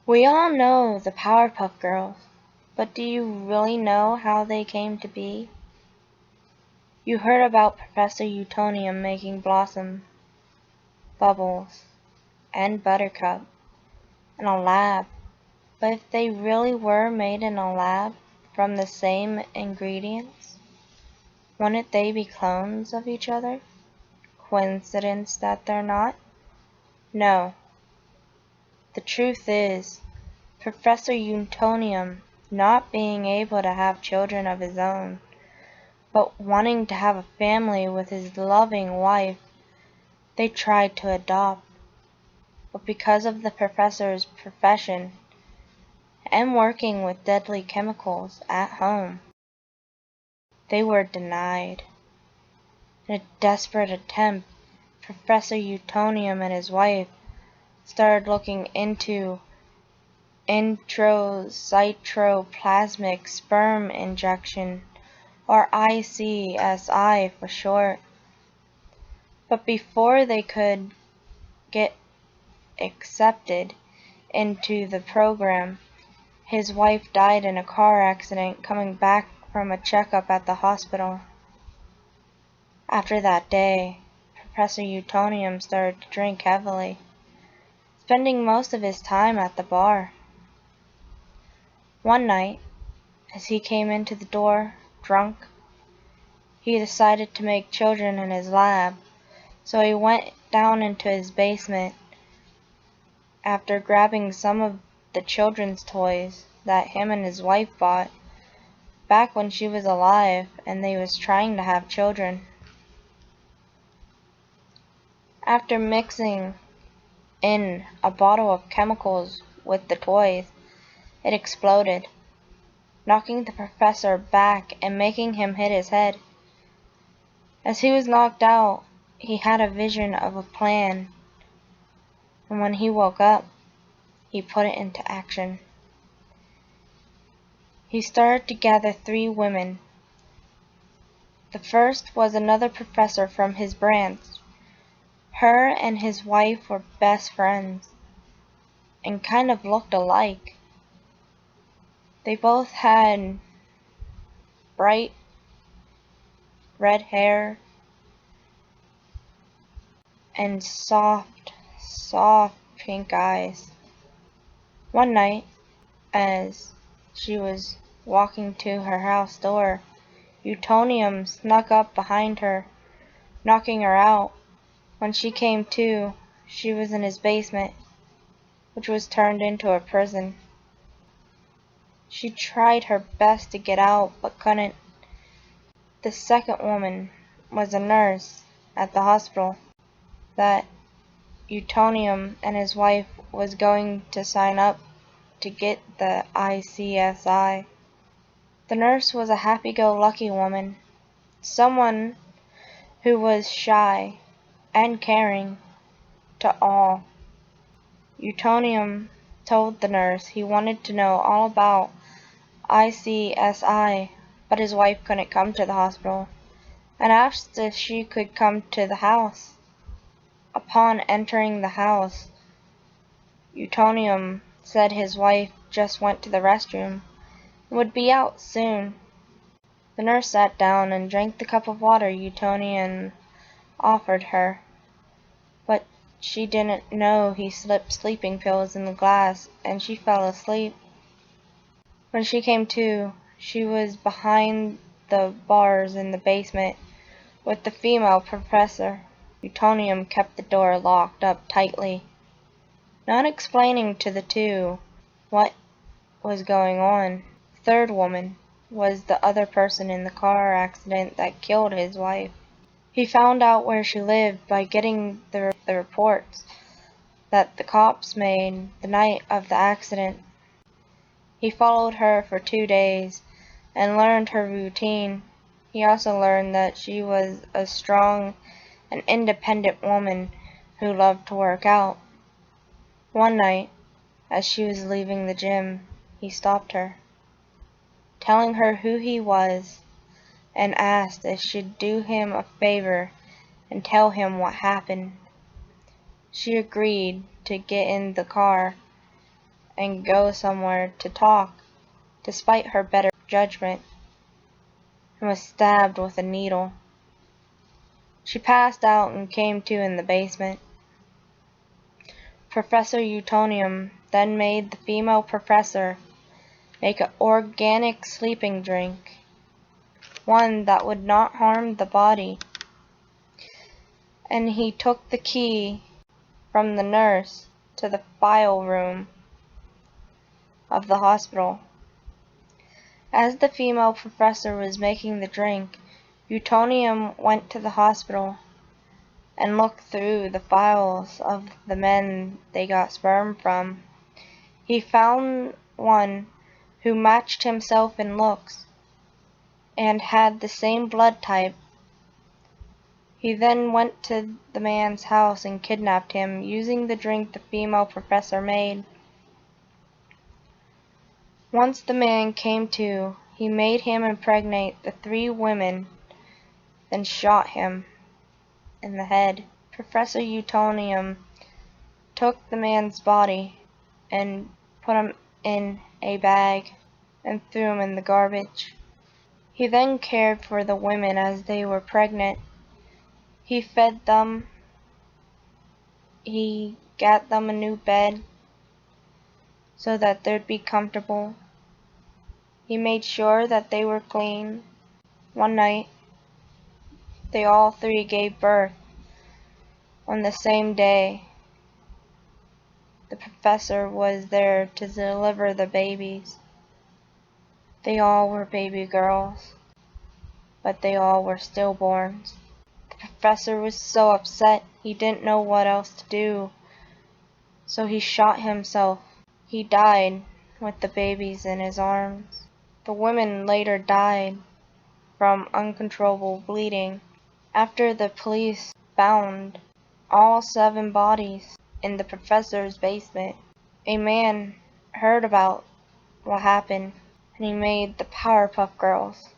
We all know the Powerpuff Girls, but do you really know how they came to be? You heard about Professor Utonium making Blossom, Bubbles, and Buttercup in a lab, but if they really were made in a lab from the same ingredients, wouldn't they be clones of each other? Coincidence that they're not? No. The truth is, Professor Utonium, not being able to have children of his own, but wanting to have a family with his loving wife, they tried to adopt. But because of the professor's profession and working with deadly chemicals at home, they were denied. In a desperate attempt, Professor Utonium and his wife started looking into intracytoplasmic sperm injection, or ICSI for short. But before they could get accepted into the program, his wife died in a car accident coming back from a checkup at the hospital. After that day, Professor Utonium started to drink heavily, spending most of his time at the bar. One night, as he came into the door, drunk, he decided to make children in his lab, so he went down into his basement. After grabbing some of the children's toys that him and his wife bought back when she was alive and they was trying to have children. After mixing in a bottle of chemicals with the toys, it exploded, knocking the professor back and making him hit his head. As he was knocked out, he had a vision of a plan, and when he woke up, he put it into action. He started to gather 3 women. The first was another professor from his branch. Her and his wife were best friends, and kind of looked alike. They both had bright red hair and soft pink eyes. One night, as she was walking to her house door, Utonium snuck up behind her, knocking her out. When she came to, she was in his basement, which was turned into a prison. She tried her best to get out, but couldn't. The second woman was a nurse at the hospital that Utonium and his wife was going to sign up to get the ICSI. The nurse was a happy-go-lucky woman, someone who was shy and caring to all. Utonium told the nurse he wanted to know all about ICSI, but his wife couldn't come to the hospital, and asked if she could come to the house. Upon entering the house, Utonium said his wife just went to the restroom and would be out soon. The nurse sat down and drank the cup of water Utonium offered her, but she didn't know he slipped sleeping pills in the glass, and she fell asleep. When she came to, she was behind the bars in the basement with the female professor. Utonium kept the door locked up tightly, not explaining to the two what was going on. The third woman was the other person in the car accident that killed his wife. He found out where she lived by getting the reports that the cops made the night of the accident. He followed her for 2 days and learned her routine. He also learned that she was a strong and independent woman who loved to work out. One night, as she was leaving the gym, he stopped her, telling her who he was, and asked if she'd do him a favor and tell him what happened. She agreed to get in the car and go somewhere to talk, despite her better judgment, and was stabbed with a needle. She passed out and came to in the basement. Professor Utonium then made the female professor make an organic sleeping drink, one that would not harm the body, and he took the key from the nurse to the file room of the hospital. As the female professor was making the drink, Utonium went to the hospital and looked through the files of the men they got sperm from. He found one who matched himself in looks and had the same blood type. He then went to the man's house and kidnapped him, using the drink the female professor made. Once the man came to, he made him impregnate the 3 women, then shot him in the head. Professor Utonium took the man's body and put him in a bag and threw him in the garbage. He then cared for the women as they were pregnant. He fed them. He got them a new bed so that they'd be comfortable. He made sure that they were clean. One night, they all 3 gave birth on the same day. The professor was there to deliver the babies. They all were baby girls, but they all were stillborns. The professor was so upset he didn't know what else to do, so he shot himself. He died with the babies in his arms. The women later died from uncontrollable bleeding. After the police found all 7 bodies in the professor's basement, a man heard about what happened, and he made the Powerpuff Girls.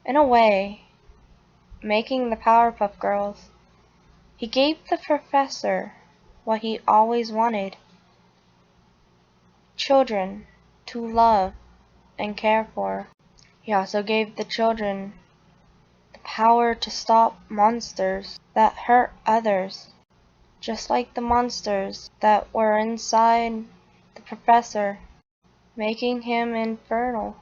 In a way, making the Powerpuff Girls, he gave the professor what he always wanted: children to love and care for. He also gave the children the power to stop monsters that hurt others, just like the monsters that were inside the professor, making him infertile.